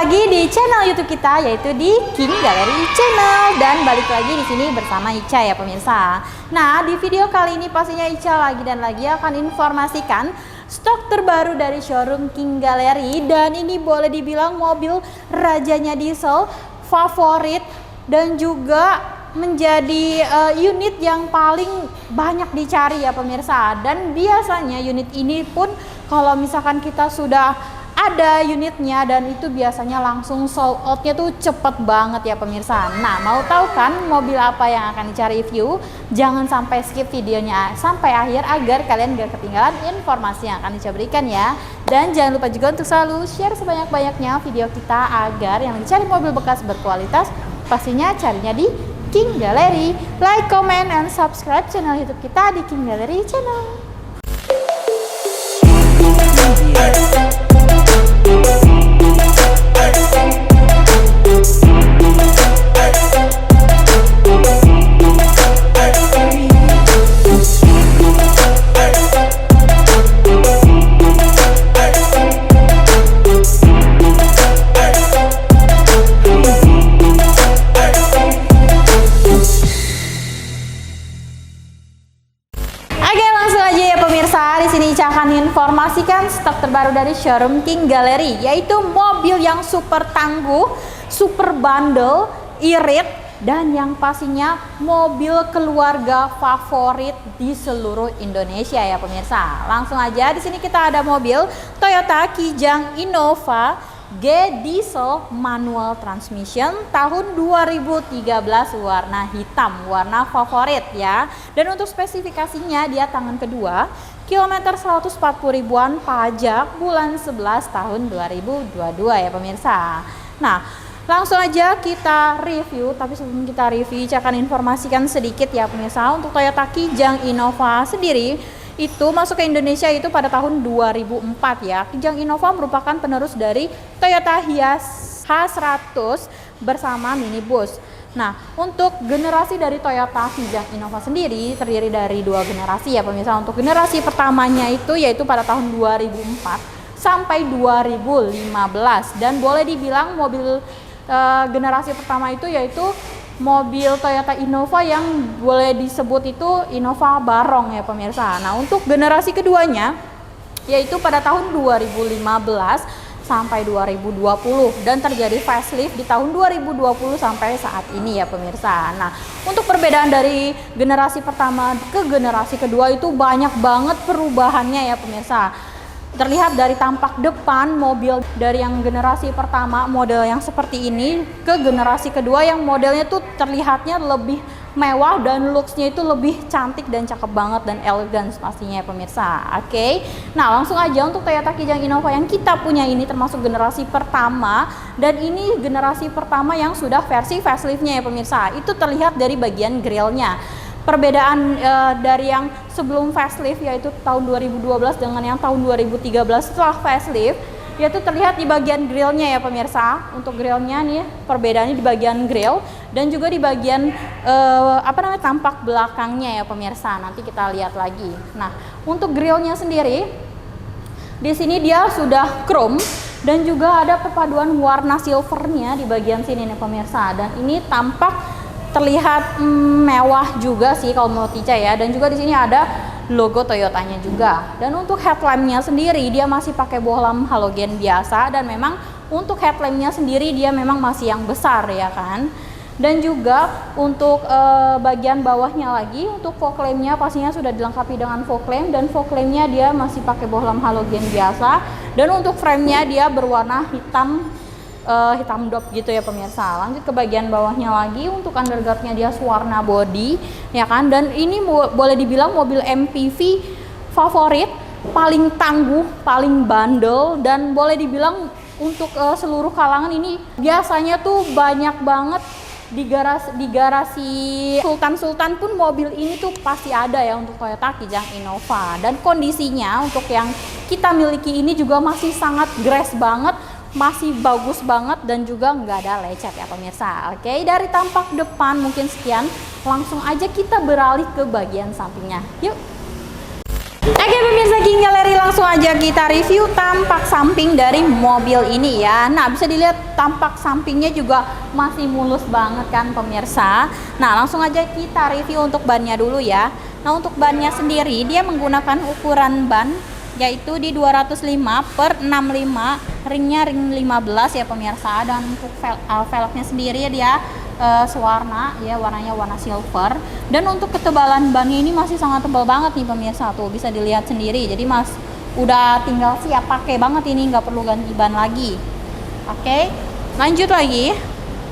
lagi di channel YouTube kita, yaitu di King Gallery Channel, dan balik lagi di sini bersama Ica ya pemirsa. Nah, di video kali ini pastinya Ica lagi dan lagi akan informasikan stok terbaru dari showroom King Gallery, dan ini boleh dibilang mobil rajanya diesel favorit dan juga menjadi unit yang paling banyak dicari ya pemirsa. Dan biasanya unit ini pun kalau misalkan kita sudah ada unitnya, dan itu biasanya langsung sold outnya tuh cepet banget ya pemirsa. Nah, mau tahu kan mobil apa yang akan dicari review? Jangan sampai skip videonya sampai akhir agar kalian gak ketinggalan informasi yang akan Ica berikan ya. Dan jangan lupa juga untuk selalu share sebanyak-banyaknya video kita agar yang dicari mobil bekas berkualitas pastinya carinya di King Gallery. Like, comment, and subscribe channel YouTube kita di King Gallery Channel. Di sini Ica akan informasikan stok terbaru dari showroom King Gallery, yaitu mobil yang super tangguh, super bandel, irit, dan yang pastinya mobil keluarga favorit di seluruh Indonesia ya pemirsa. Langsung aja, di sini kita ada mobil Toyota Kijang Innova G diesel manual transmission tahun 2013, warna hitam, warna favorit ya. Dan untuk spesifikasinya dia tangan kedua, kilometer 140 ribuan, pajak bulan 11 tahun 2022 ya pemirsa. Nah, langsung aja kita review, tapi sebelum kita review Ica akan informasikan sedikit ya pemirsa. Untuk Toyota Kijang Innova sendiri itu masuk ke Indonesia itu pada tahun 2004 ya. Kijang Innova merupakan penerus dari Toyota Hiace H100 bersama minibus. Nah, untuk generasi dari Toyota Kijang Innova sendiri terdiri dari dua generasi ya pemirsa. Untuk generasi pertamanya itu yaitu pada tahun 2004 sampai 2015, dan boleh dibilang mobil generasi pertama itu yaitu mobil Toyota Innova yang boleh disebut itu Innova Barong ya pemirsa. Nah, untuk generasi keduanya yaitu pada tahun 2015 sampai 2020, dan terjadi facelift di tahun 2020 sampai saat ini ya pemirsa. Nah, untuk perbedaan dari generasi pertama ke generasi kedua itu banyak banget perubahannya ya pemirsa. Terlihat dari tampak depan mobil dari yang generasi pertama model yang seperti ini ke generasi kedua yang modelnya tuh terlihatnya lebih mewah dan looksnya itu lebih cantik dan cakep banget dan elegan pastinya ya pemirsa. Oke. Nah, langsung aja untuk Toyota Kijang Innova yang kita punya ini termasuk generasi pertama, dan ini generasi pertama yang sudah versi faceliftnya ya pemirsa. Itu terlihat dari bagian grillnya. Perbedaan dari yang sebelum facelift yaitu tahun 2012 dengan yang tahun 2013 setelah facelift yaitu terlihat di bagian grillnya ya pemirsa. Untuk grillnya nih perbedaannya di bagian grill dan juga di bagian tampak belakangnya ya pemirsa. Nanti kita lihat lagi. Nah, untuk grillnya sendiri di sini dia sudah chrome dan juga ada perpaduan warna silvernya di bagian sini nih pemirsa, dan ini tampak terlihat mewah juga sih kalau menurut Ica ya. Dan juga di sini ada logo Toyotanya juga. Dan untuk headlampnya sendiri dia masih pakai bohlam halogen biasa, dan memang untuk headlampnya sendiri dia memang masih yang besar ya kan. Dan juga untuk bagian bawahnya lagi untuk fog lampnya pastinya sudah dilengkapi dengan fog lamp, dan fog lampnya dia masih pakai bohlam halogen biasa. Dan untuk framenya dia berwarna hitam dop gitu ya pemirsa. Lanjut ke bagian bawahnya lagi, untuk underguardnya dia warna body ya kan. Dan ini boleh dibilang mobil MPV favorit, paling tangguh, paling bandel, dan boleh dibilang untuk seluruh kalangan ini biasanya tuh banyak banget di garasi Sultan pun mobil ini tuh pasti ada ya untuk Toyota Kijang Innova. Dan kondisinya untuk yang kita miliki ini juga masih sangat grass banget, masih bagus banget, dan juga nggak ada lecet ya pemirsa. Oke, dari tampak depan mungkin sekian, langsung aja kita beralih ke bagian sampingnya. Yuk. Oke pemirsa King Gallery, langsung aja kita review tampak samping dari mobil ini ya. Nah bisa dilihat tampak sampingnya juga masih mulus banget kan pemirsa. Nah langsung aja kita review untuk bannya dulu ya. Nah untuk bannya sendiri dia menggunakan ukuran ban yaitu di 205/65, ringnya ring 15 ya pemirsa. Dan untuk velgnya sendiri dia sewarna ya, warnanya warna silver. Dan untuk ketebalan bannya ini masih sangat tebal banget nih pemirsa, tuh bisa dilihat sendiri. Jadi mas udah tinggal siap pakai banget ini, nggak perlu ganti ban lagi. Oke, lanjut lagi.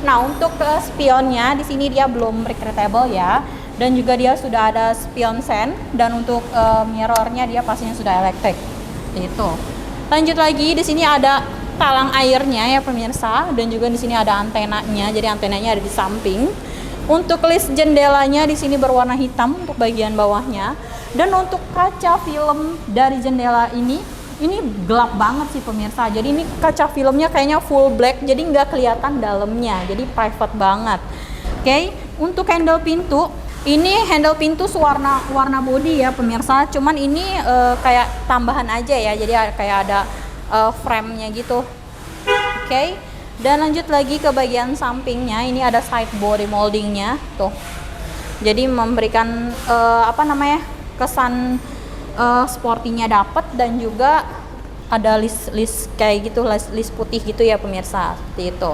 Nah untuk spionnya di sini dia belum recreatable ya, dan juga dia sudah ada spion sen. Dan untuk mirrornya dia pastinya sudah elektrik itu. Lanjut lagi, di sini ada talang airnya ya pemirsa, dan juga di sini ada antenanya. Jadi antenanya ada di samping. Untuk list jendelanya di sini berwarna hitam untuk bagian bawahnya. Dan untuk kaca film dari jendela ini gelap banget sih pemirsa. Jadi ini kaca filmnya kayaknya full black, jadi nggak kelihatan dalamnya. Jadi private banget. Oke, untuk handle pintu, ini handle pintu warna body ya pemirsa. Cuman ini kayak tambahan aja ya. Jadi kayak ada frame-nya gitu. Oke. Dan lanjut lagi ke bagian sampingnya, ini ada side body moldingnya tuh. Jadi memberikan kesan sportinya dapat, dan juga ada list kayak gitu, list putih gitu ya pemirsa, seperti itu.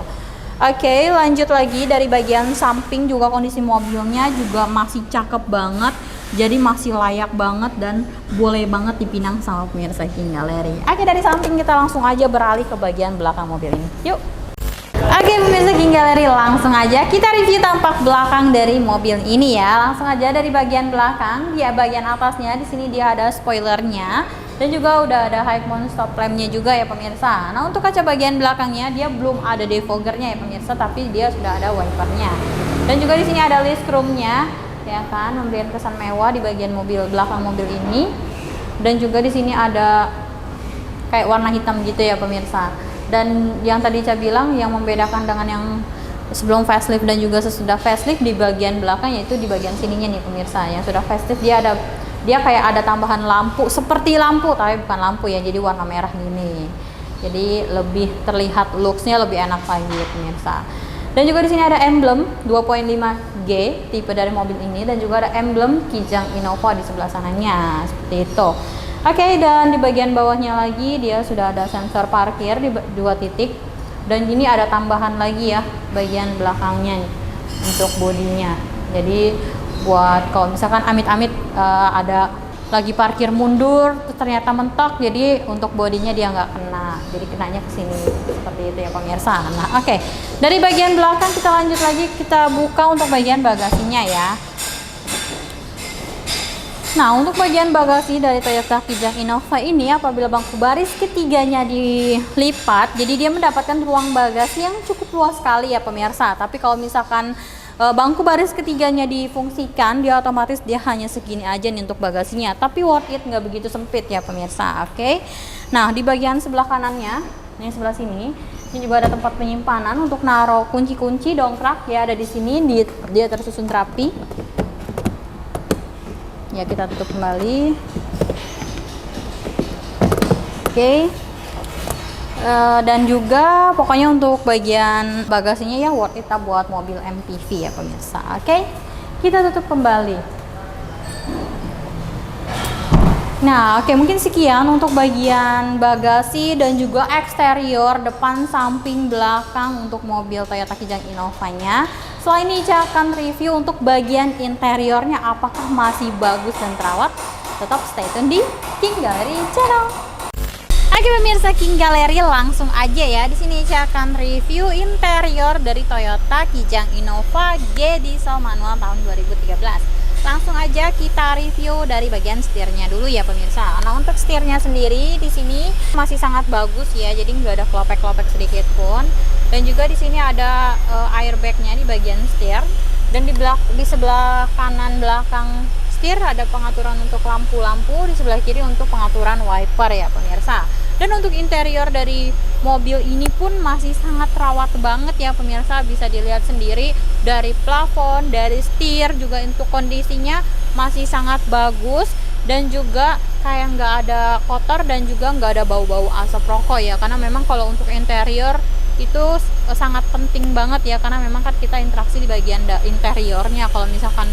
Oke, lanjut lagi dari bagian samping juga kondisi mobilnya juga masih cakep banget. Jadi masih layak banget dan boleh banget dipinang sama pemirsa King Gallery. Oke, dari samping kita langsung aja beralih ke bagian belakang mobil ini. Yuk. Oke pemirsa King Gallery, langsung aja kita review tampak belakang dari mobil ini ya. Langsung aja dari bagian belakang, dia bagian atasnya di sini dia ada spoilernya, dan juga udah ada high mount stop lampnya juga ya pemirsa. Nah untuk kaca bagian belakangnya dia belum ada defoggernya ya pemirsa, tapi dia sudah ada wipernya. Dan juga di sini ada list chrome-nya ya kan, memberikan kesan mewah di bagian mobil belakang mobil ini. Dan juga di sini ada kayak warna hitam gitu ya pemirsa. Dan yang tadi saya bilang yang membedakan dengan yang sebelum facelift dan juga sesudah facelift di bagian belakang, yaitu di bagian sininya nih pemirsa. Yang sudah facelift dia kayak ada tambahan lampu, seperti lampu tapi bukan lampu ya, jadi warna merah gini. Jadi lebih terlihat looksnya lebih enak lagi ya pemirsa. Dan juga di sini ada emblem 2.5G tipe dari mobil ini, dan juga ada emblem Kijang Innova di sebelah sananya seperti itu. Oke, dan di bagian bawahnya lagi dia sudah ada sensor parkir di 2 titik, dan ini ada tambahan lagi ya bagian belakangnya nih, untuk bodinya. Jadi buat kalau misalkan amit-amit ada lagi parkir mundur ternyata mentok, jadi untuk bodinya dia nggak kena, jadi kenanya ke sini seperti itu ya pemirsa. Nah oke, dari bagian belakang kita lanjut lagi, kita buka untuk bagian bagasinya ya. Nah untuk bagian bagasi dari Toyota Kijang Innova ini, apabila bangku baris ketiganya dilipat, jadi dia mendapatkan ruang bagasi yang cukup luas sekali ya pemirsa. Tapi kalau misalkan bangku baris ketiganya difungsikan, dia otomatis dia hanya segini aja nih untuk bagasinya, tapi worth it, nggak begitu sempit ya pemirsa. Oke. Nah di bagian sebelah kanannya, ini sebelah sini, ini juga ada tempat penyimpanan untuk naruh kunci-kunci dongkrak ya, ada di sini, dia tersusun rapi. Ya kita tutup kembali. Oke. Dan juga pokoknya untuk bagian bagasinya ya worth it buat mobil MPV ya pemirsa. Oke, kita tutup kembali. Nah oke, mungkin sekian untuk bagian bagasi dan juga eksterior depan, samping, belakang untuk mobil Toyota Kijang Innova-nya. Setelah ini saya akan review untuk bagian interiornya apakah masih bagus dan terawat. Tetap stay tune di King Gallery Channel. Oke pemirsa King Gallery, langsung aja ya. Di sini saya akan review interior dari Toyota Kijang Innova G diesel manual tahun 2013. Langsung aja kita review dari bagian setirnya dulu ya pemirsa. Nah untuk setirnya sendiri di sini masih sangat bagus ya, jadi nggak ada klopek-klopek sedikit pun. Dan juga di sini ada airbagnya di bagian setir. Dan di sebelah kanan belakang setir ada pengaturan untuk lampu-lampu, di sebelah kiri untuk pengaturan wiper ya pemirsa. Dan untuk interior dari mobil ini pun masih sangat terawat banget ya pemirsa, bisa dilihat sendiri dari plafon, dari setir juga untuk kondisinya masih sangat bagus. dan juga kayak nggak ada kotor dan juga nggak ada bau-bau asap rokok ya, karena memang kalau untuk interior itu sangat penting banget ya, karena memang kan kita interaksi di bagian interiornya. Kalau misalkan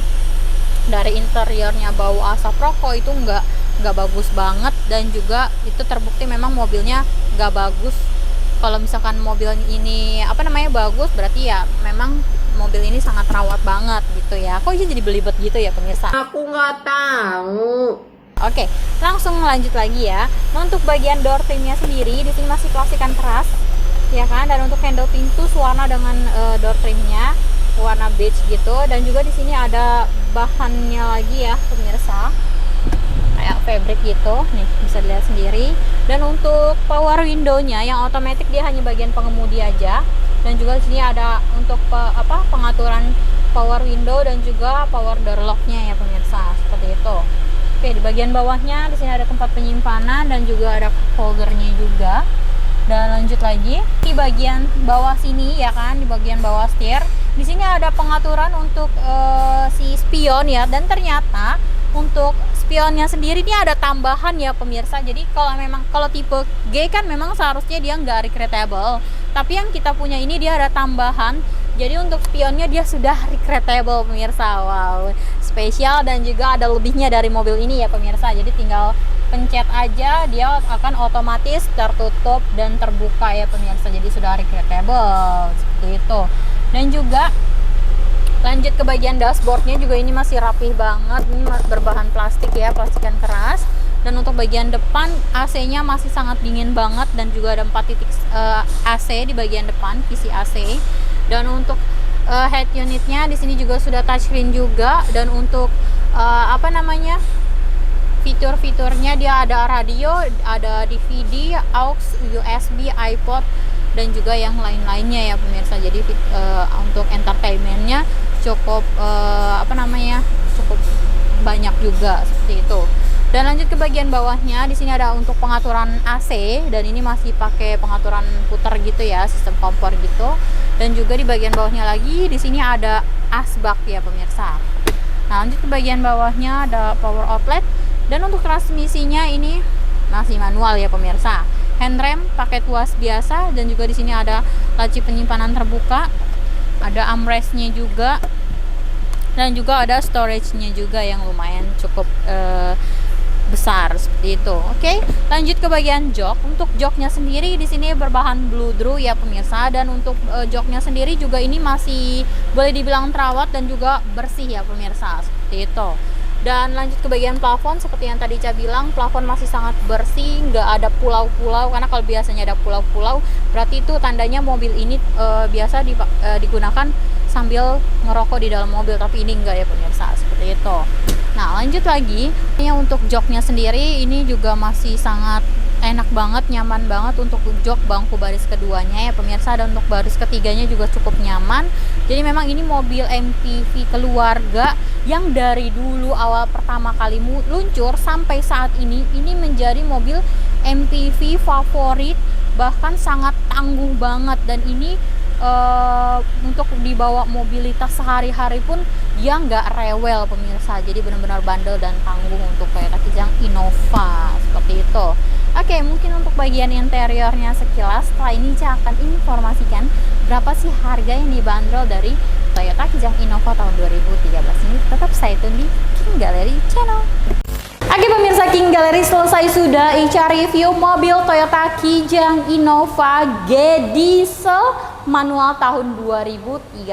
dari interiornya bau asap rokok itu nggak bagus banget, dan juga itu terbukti memang mobilnya nggak bagus. Kalau misalkan mobil ini bagus, berarti ya memang mobil ini sangat rawat banget gitu ya. Kok jadi belibet gitu ya pemirsa? Aku nggak tahu. Oke, langsung lanjut lagi ya. Nah, untuk bagian door trimnya sendiri di sini masih plastikan keras, ya kan? Dan untuk handle pintu sewarna dengan door trimnya warna beige gitu. Dan juga di sini ada bahannya lagi ya pemirsa, kayak fabric gitu. Nih bisa dilihat sendiri. Dan untuk power window-nya yang otomatis dia hanya bagian pengemudi aja. Dan juga di sini ada untuk pengaturan power window dan juga power door lock-nya ya pemirsa, seperti itu. Oke, di bagian bawahnya di sini ada tempat penyimpanan dan juga ada holdernya juga. Dan lanjut lagi di bagian bawah sini ya kan, di bagian bawah setir, di sini ada pengaturan untuk si spion ya. Dan ternyata untuk spionnya sendiri ini ada tambahan ya pemirsa. Jadi kalau tipe G kan memang seharusnya dia nggak recreatable, tapi yang kita punya ini dia ada tambahan. Jadi untuk spionnya dia sudah recreatable pemirsa. Wow, spesial dan juga ada lebihnya dari mobil ini ya pemirsa. Jadi tinggal pencet aja, dia akan otomatis tertutup dan terbuka ya pemirsa. Jadi sudah recreatable seperti itu. Dan juga lanjut ke bagian dashboardnya juga ini masih rapih banget. Ini berbahan plastik ya, plastikan keras. Dan untuk bagian depan AC-nya masih sangat dingin banget, dan juga ada 4 titik AC di bagian depan, PC AC. Dan untuk head unitnya di sini juga sudah touchscreen juga. Dan untuk fitur-fiturnya dia ada radio, ada DVD, aux, USB, iPod, dan juga yang lain-lainnya ya pemirsa. Jadi untuk entertainmentnya cukup cukup banyak juga seperti itu. Dan lanjut ke bagian bawahnya, di sini ada untuk pengaturan AC, dan ini masih pakai pengaturan putar gitu ya, sistem kompor gitu. Dan juga di bagian bawahnya lagi di sini ada asbak ya pemirsa. Nah, lanjut ke bagian bawahnya ada power outlet, dan untuk transmisinya ini masih manual ya pemirsa. Handrem pakai tuas biasa, dan juga di sini ada laci penyimpanan terbuka, ada armrestnya juga, dan juga ada storage-nya juga yang lumayan cukup besar seperti itu. Oke, lanjut ke bagian jok. Untuk joknya sendiri di sini berbahan bludru ya pemirsa, dan untuk joknya sendiri juga ini masih boleh dibilang terawat dan juga bersih ya pemirsa, seperti itu. Dan lanjut ke bagian plafon, seperti yang tadi Ca bilang, plafon masih sangat bersih, nggak ada pulau-pulau, karena kalau biasanya ada pulau-pulau berarti itu tandanya mobil ini biasa digunakan sambil ngerokok di dalam mobil, tapi ini enggak ya pemirsa, seperti itu. Nah, lanjut lagi, untuk joknya sendiri ini juga masih sangat enak banget, nyaman banget untuk jok bangku baris keduanya ya pemirsa, dan untuk baris ketiganya juga cukup nyaman. Jadi memang ini mobil MPV keluarga yang dari dulu awal pertama kali luncur sampai saat ini menjadi mobil MPV favorit, bahkan sangat tangguh banget. Dan ini untuk dibawa mobilitas sehari-hari pun dia nggak rewel pemirsa. Jadi benar-benar bandel dan tangguh untuk Toyota Kijang Innova seperti itu. Oke, mungkin untuk bagian interiornya sekilas. Setelah ini saya akan informasikan berapa sih harga yang dibanderol dari Toyota Kijang Innova tahun 2013 ini. Tetap stay tune di King Gallery Channel. Oke pemirsa, King Gallery selesai sudah Ica review mobil Toyota Kijang Innova G diesel manual tahun 2013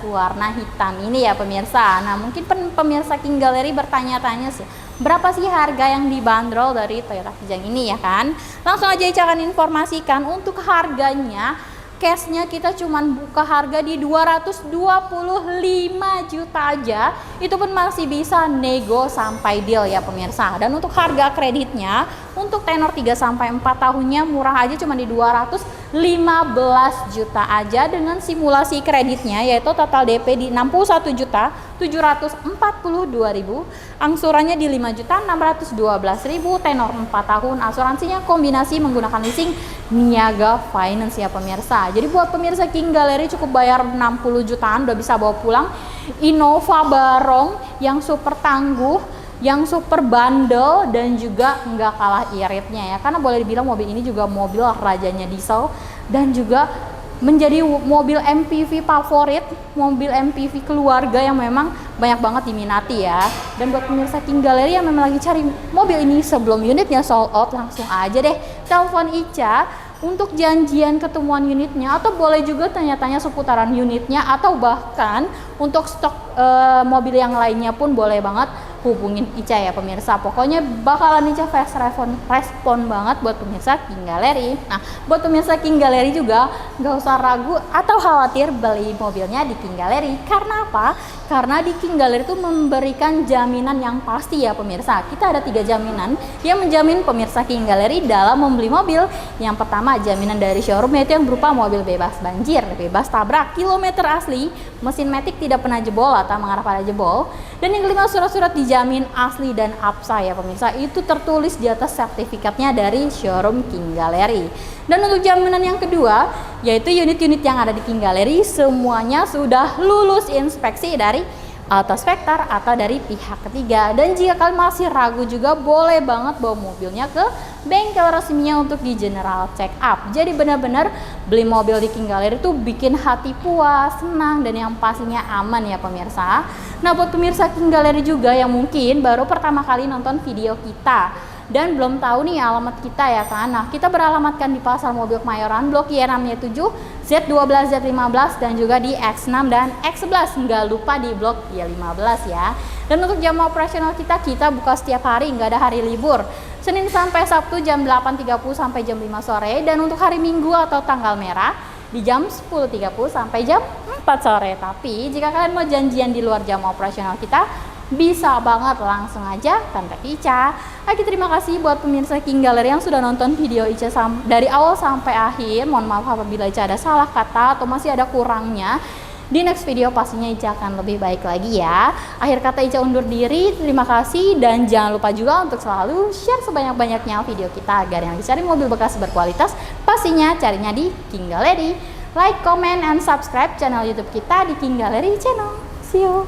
warna hitam ini ya pemirsa. Nah, mungkin pemirsa King Gallery bertanya-tanya sih, berapa sih harga yang dibanderol dari Toyota Kijang ini ya kan? Langsung aja Ica akan informasikan untuk harganya. Cashnya kita cuman buka harga di 225 juta aja, itu pun masih bisa nego sampai deal ya pemirsa. Dan untuk harga kreditnya untuk tenor 3 sampai 4 tahunnya murah aja, cuma di 215 juta aja dengan simulasi kreditnya, yaitu total DP di 61.742.000, angsurannya di 5.612.000, tenor 4 tahun, asuransinya kombinasi menggunakan leasing Niaga Finance ya pemirsa. Jadi buat pemirsa King Gallery cukup bayar 60 jutaan udah bisa bawa pulang Innova Barong yang super tangguh yang super bandel dan juga nggak kalah iritnya ya, karena boleh dibilang mobil ini juga mobil rajanya diesel dan juga menjadi mobil MPV favorit, mobil MPV keluarga yang memang banyak banget diminati ya. Dan buat pemirsa King Gallery yang memang lagi cari mobil ini sebelum unitnya sold out, langsung aja deh telepon Ica untuk janjian ketemuan unitnya, atau boleh juga tanya-tanya seputaran unitnya, atau bahkan untuk stok mobil yang lainnya pun boleh banget hubungin Ica ya pemirsa. Pokoknya bakalan Ica fast respon banget buat pemirsa King Gallery. Nah, buat pemirsa King Gallery juga nggak usah ragu atau khawatir beli mobilnya di King Gallery. Karena apa? Karena di King Gallery itu memberikan jaminan yang pasti ya pemirsa. Kita ada 3 jaminan yang menjamin pemirsa King Gallery dalam membeli mobil. Yang pertama, jaminan dari showroom, yaitu yang berupa mobil bebas banjir, bebas tabrak, kilometer asli, mesin matic tidak pernah jebol atau mengarah pada jebol. Dan yang kelima, surat-surat dijamin asli dan absa ya pemirsa. Itu tertulis di atas sertifikatnya dari showroom King Gallery. Dan untuk jaminan yang kedua, yaitu unit-unit yang ada di King Gallery semuanya sudah lulus inspeksi dari autospektor atau dari pihak ketiga. Dan jika kalian masih ragu juga, boleh banget bawa mobilnya ke bengkel resminya untuk di general check up. Jadi benar-benar beli mobil di King Gallery itu bikin hati puas, senang, dan yang pastinya aman ya pemirsa. Nah, buat pemirsa King Gallery juga yang mungkin baru pertama kali nonton video kita dan belum tahu nih alamat kita ya kan. Nah, kita beralamatkan di Pasar Mobil Kemayoran, Blok Y6-7, Z12, Z15, dan juga di X6 dan X11. Nggak lupa di Blok Y15 ya. Dan untuk jam operasional kita buka setiap hari, nggak ada hari libur. Senin sampai Sabtu jam 8.30 sampai jam 5 sore. Dan untuk hari Minggu atau tanggal merah di jam 10.30 sampai jam 4 sore. Tapi jika kalian mau janjian di luar jam operasional kita, bisa banget langsung aja kontak Ica. Oke, terima kasih buat pemirsa King Gallery yang sudah nonton video Ica dari awal sampai akhir. Mohon maaf apabila Ica ada salah kata atau masih ada kurangnya. Di next video pastinya Ica akan lebih baik lagi ya. Akhir kata Ica undur diri. Terima kasih dan jangan lupa juga untuk selalu share sebanyak-banyaknya video kita agar yang dicari mobil bekas berkualitas pastinya carinya di King Gallery. Like, comment, and subscribe channel YouTube kita di King Gallery Channel. See you.